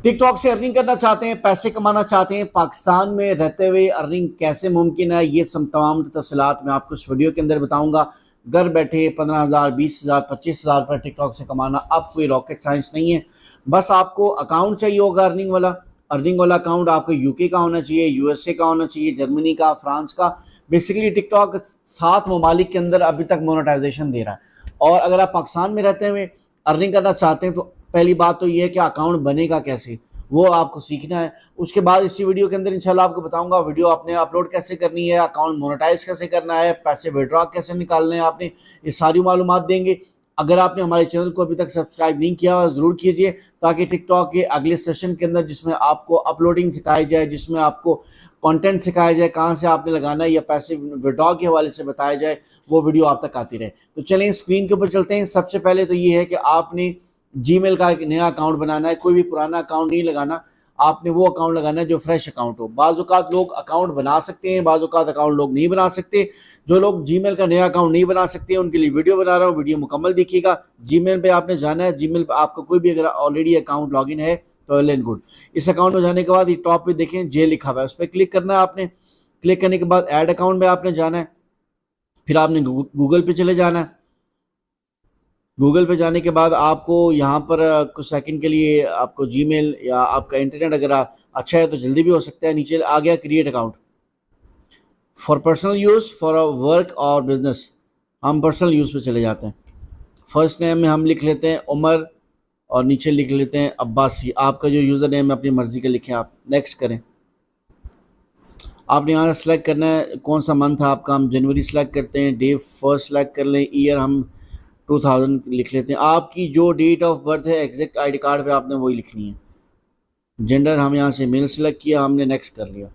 TikTok से earning करना चाहते हैं, पैसे कमाना चाहते हैं, पाकिस्तान में रहते हुए अर्निंग कैसे मुमकिन है, ये सब तमाम तफसीलात मैं आपको इस वीडियो के अंदर बताऊंगा। घर बैठे 15,000, 20,000, 25,000 पर टिकटॉक से कमाना अब कोई रॉकेट साइंस नहीं है। बस आपको अकाउंट चाहिए होगा अर्निंग वाला अकाउंट आपको यूके का होना चाहिए, यूएसए का होना चाहिए, जर्मनी का, फ्रांस का। बेसिकली टिकटॉक 7 ममालिक के अंदर अभी तक मोनेटाइजेशन दे रहा है। और अगर आप पाकिस्तान में रहते हुए अर्निंग करना चाहते हैं तो पहली बात तो ये है कि अकाउंट बनेगा कैसे, वो आपको सीखना है। उसके बाद इसी वीडियो के अंदर इंशाल्लाह आपको बताऊंगा वीडियो आपने अपलोड कैसे करनी है, अकाउंट मोनेटाइज कैसे करना है, पैसे विड्रॉ कैसे निकालने हैं, आपने ये सारी मालूमात देंगे। अगर आपने हमारे चैनल को अभी तक सब्सक्राइब नहीं किया ज़रूर कीजिए, ताकि टिकटॉक के अगले सेशन के अंदर जिसमें आपको अपलोडिंग सिखाई जाए, जिसमें आपको कंटेंट सिखाया जाए, कहाँ से आपने लगाना है या पैसे विड्रॉ के हवाले से बताया जाए, वो वीडियो आप तक आती रहे। तो चलें स्क्रीन के ऊपर चलते हैं। सबसे पहले तो ये है कि आपने जीमेल का एक नया अकाउंट बनाना है। कोई भी पुराना अकाउंट नहीं लगाना, आपने वो अकाउंट लगाना है जो फ्रेश अकाउंट हो। बाज़ लोग अकाउंट बना सकते हैं, बाज़ अकाउंट लोग नहीं बना सकते। जो लोग जीमेल का नया अकाउंट नहीं बना सकते उनके लिए वीडियो बना रहा हूँ, वीडियो मुकम्मल देखिएगा। जीमेल पे आपने जाना है, जीमेल पे आपका कोई भी अगर ऑलरेडी अकाउंट लॉगिन है तो वेल एंड गुड। इस अकाउंट में जाने के बाद ये टॉप पे देखें जे लिखा हुआ है, उस पर क्लिक करना है आपने। क्लिक करने के बाद ऐड अकाउंट में आपने जाना है, फिर आपने गूगल पे चले जाना है। गूगल पे जाने के बाद आपको यहाँ पर कुछ सेकंड के लिए आपको जीमेल या आपका इंटरनेट अगर अच्छा है तो जल्दी भी हो सकता है। नीचे आ गया create account for personal use, for work और बिजनेस। हम पर्सनल यूज़ पे चले जाते हैं। फर्स्ट नेम में हम लिख लेते हैं उमर और नीचे लिख लेते हैं अब्बासी। आपका जो यूज़र नेम है अपनी मर्ज़ी का लिखें, आप नेक्स्ट करें। आपने यहाँ सेलेक्ट करना है कौन सा मंथ है आपका, हम जनवरी सेलेक्ट करते हैं। डे फर्स्ट सेलेक्ट कर लें, ईयर हम 2000 लिख लेते हैं। आपकी जो डेट ऑफ बर्थ है एग्जैक्ट आईडी कार्ड पे आपने वही लिखनी है। जेंडर हम यहाँ से मेल सेलेक्ट किया, हमने नेक्स्ट कर लिया।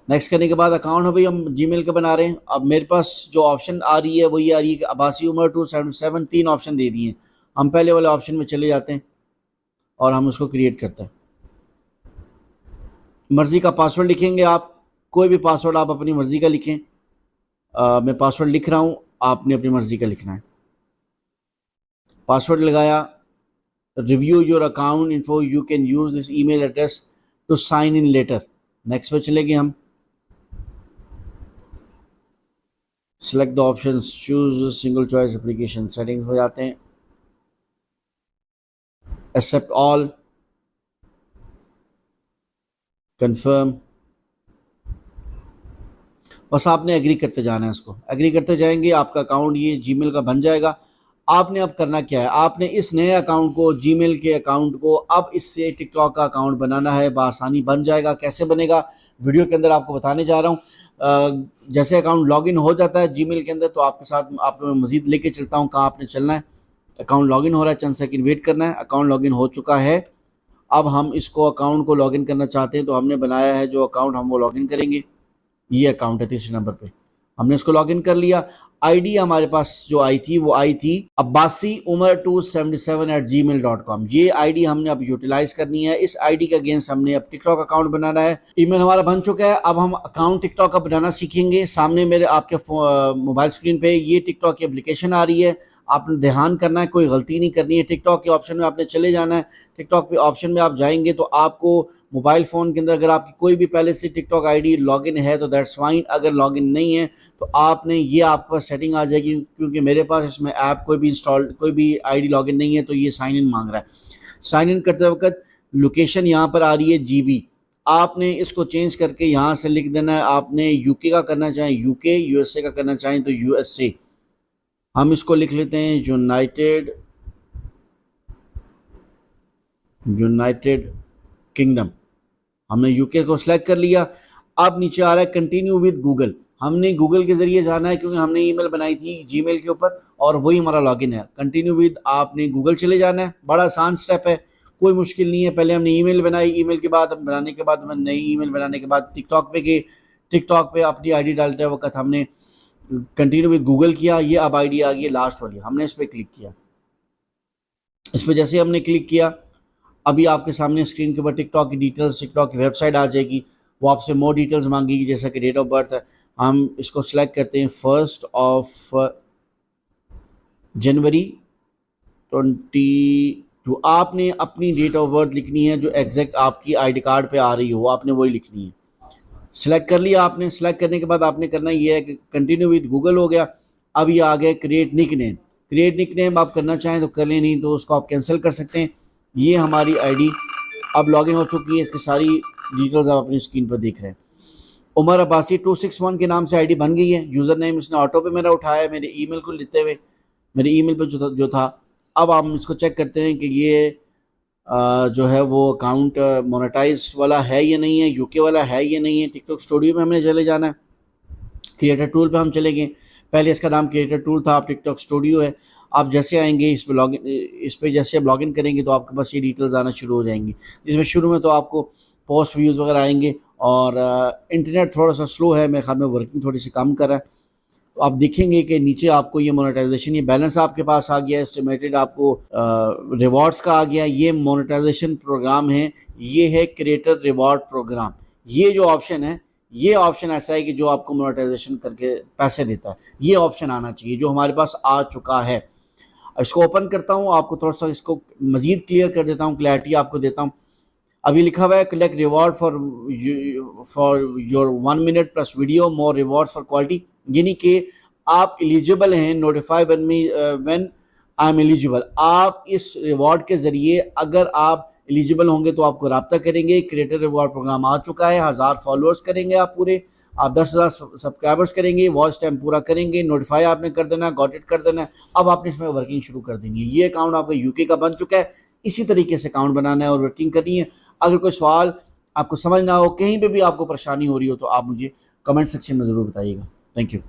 नेक्स्ट करने के बाद अकाउंट अभी हम जीमेल का बना रहे हैं। अब मेरे पास जो ऑप्शन आ रही है वो ये आ रही है कि अब्बासी उमर 277, 3 ऑप्शन दे दिए। हम पहले वाले ऑप्शन में चले जाते हैं और हम उसको क्रिएट करते हैं। मर्ज़ी का पासवर्ड लिखेंगे आप, कोई भी पासवर्ड आप अपनी मर्ज़ी का लिखें। मैं पासवर्ड लिख रहा हूँ, आपने अपनी मर्ज़ी का लिखना है। पासवर्ड लगाया। Review your account info, you can use this email address to sign in later. Next पे चलेंगे हम। Select the option, choose single choice application, settings हो जाते हैं। Accept all, confirm. बस आपने एग्री करते जाना है, इसको एग्री करते जाएंगे, आपका अकाउंट ये जीमेल का बन जाएगा। आपने अब करना क्या है, आपने इस नए अकाउंट को, जीमेल के अकाउंट को, अब इससे टिकटॉक का अकाउंट बनाना है। बआसानी बन जाएगा। कैसे बनेगा वीडियो के अंदर आपको बताने जा रहा हूँ। जैसे अकाउंट लॉगिन हो जाता है जीमेल के अंदर तो आपके साथ आपको मैं मज़ीद लेके चलता हूँ कहाँ आपने चलना है। अकाउंट लॉगिन हो रहा है, चंद सेकंड वेट करना है। अकाउंट लॉगिन हो चुका है। अब हम इसको अकाउंट को लॉगिन करना चाहते हैं तो हमने बनाया है जो अकाउंट, हम वो लॉगिन करेंगे। ये अकाउंट है तीसरे नंबर पे, हमने इसको लॉगिन कर लिया। आईडी हमारे पास जो आई थी वो आई थी अब्बासी उमर 277@gmail.com। ये आईडी हमने अब यूटिलाइज करनी है। इस आईडी के अगेंस्ट हमने अब टिकटॉक अकाउंट बनाना है। ईमेल हमारा बन चुका है। अब हम अकाउंट टिकटॉक का बनाना सीखेंगे। सामने मेरे आपके मोबाइल स्क्रीन पे ये टिकटॉक की एप्लीकेशन आ रही है। आपने ध्यान करना है, कोई गलती नहीं करनी है। टिकटॉक के ऑप्शन में आपने चले जाना है। टिकटॉक पे ऑप्शन में आप जाएंगे तो आपको मोबाइल फ़ोन के अंदर अगर आपकी कोई भी पहले से टिकटॉक आईडी लॉगिन है तो दैट्स फाइन। अगर लॉगिन नहीं है तो आपने ये आपके पास सेटिंग आ जाएगी, क्योंकि मेरे पास इसमें ऐप कोई भी आईडी लॉगिन नहीं है तो ये साइन इन मांग रहा है। साइन इन करते वक्त लोकेशन यहाँ पर आ रही है जीबी। आपने इसको चेंज करके यहाँ से लिख देना है। आपने यूके का करना चाहें यूके, यूएसए का करना चाहें तो यूएसए। हम इसको लिख लेते हैं यूनाइटेड किंगडम। हमने यूके को सिलेक्ट कर लिया। अब नीचे आ रहा है कंटिन्यू विद गूगल। हमने गूगल के ज़रिए जाना है क्योंकि हमने ईमेल बनाई थी जीमेल के ऊपर और वही हमारा लॉगिन है। कंटिन्यू विद, आपने गूगल चले जाना है। बड़ा आसान स्टेप है, कोई मुश्किल नहीं है। पहले हमने ईमेल बनाई, ईमेल के बाद बनाने के बाद नई ईमेल बनाने के बाद टिकटॉक पे गए। टिकटॉक पे अपनी आईडी डालते वक्त हमने कंटिन्यू विद गूगल किया। ये अब आईडी आ गई लास्ट वाली, हमने इस पर क्लिक किया। इस पर जैसे हमने क्लिक किया अभी आपके सामने स्क्रीन के ऊपर टिकटॉक की डिटेल्स, टिकटॉक की वेबसाइट आ जाएगी। वो आपसे मोर डिटेल्स मांगेगी, जैसा कि डेट ऑफ बर्थ है। हम इसको सिलेक्ट करते हैं 1 जनवरी 20 तो आपने अपनी डेट ऑफ बर्थ लिखनी है जो एग्जैक्ट आपकी आईडी कार्ड पे आ रही हो, आपने वही लिखनी है। सिलेक्ट कर लिया आपने। सिलेक्ट करने के बाद आपने करना ये है कि कंटिन्यू विद गूगल हो गया। अब ये आ गया create nickname. Create nickname आप करना चाहें तो कर लें, नहीं तो उसको आप कैंसिल कर सकते हैं। ये हमारी आईडी अब लॉगिन हो चुकी है, इसकी सारी डिटेल्स आप अपनी स्क्रीन पर देख रहे हैं। उमर अब्बासी 261 के नाम से आईडी बन गई है। यूज़र नेम इसने ऑटो पे मेरा उठाया है, मेरे ईमेल को लेते हुए, मेरे ईमेल पे जो था। अब हम इसको चेक करते हैं कि ये जो है वो अकाउंट मोनेटाइज वाला है या नहीं है, यूके वाला है या नहीं है। टिकटॉक स्टूडियो में हमने चले जाना है, क्रिएटर टूल पे हम चले गए। पहले इसका नाम क्रिएटर टूल था, अब टिकटॉक स्टूडियो है। आप जैसे आएंगे इस पे जैसे आप लॉगिन करेंगे तो आपके पास ये डिटेल्स आना शुरू हो जाएंगी, जिसमें शुरू में तो आपको पोस्ट व्यूज़ वगैरह आएंगे। और इंटरनेट थोड़ा सा स्लो है, मेरे ख्याल में वर्किंग थोड़ी सी कम कर रहा है। तो आप देखेंगे कि नीचे आपको ये मोनेटाइजेशन, ये बैलेंस आपके पास आ गया, एस्टिमेटेड आपको रिवॉर्ड्स का आ गया। ये मोनेटाइजेशन प्रोग्राम है, ये है क्रिएटर रिवॉर्ड प्रोग्राम। ये जो ऑप्शन है, ये ऑप्शन ऐसा है कि जो आपको मोनेटाइजेशन करके पैसे देता है। ये ऑप्शन आना चाहिए जो हमारे पास आ चुका है। इसको ओपन करता हूँ, आपको थोड़ा सा इसको मज़ीद क्लियर कर देता हूँ, क्लैरिटी आपको देता हूँ। अभी लिखा हुआ है collect reward for your 1 minute plus video, more rewards for quality, यानी कि आप एलिजिबल हैं। Notify when I am eligible. आप इस रिवॉर्ड के ज़रिए अगर आप एलिजिबल होंगे तो आपको रब्ता करेंगे। क्रिएटर रिवॉर्ड प्रोग्राम आ चुका है। 1000 फॉलोअर्स करेंगे आप पूरे, आप 10,000 सब्सक्राइबर्स करेंगे, वॉच टाइम पूरा करेंगे, नोटिफाई आपने कर देना, गॉट इट कर देना है। अब आपने इसमें वर्किंग शुरू कर देनी है। ये अकाउंट आपका यूके का बन चुका है। इसी तरीके से अकाउंट बनाना है और वर्किंग करनी है। अगर कोई सवाल आपको समझ ना हो, कहीं पे भी आपको परेशानी हो रही हो, तो आप मुझे कमेंट सेक्शन में ज़रूर बताइएगा। Thank you.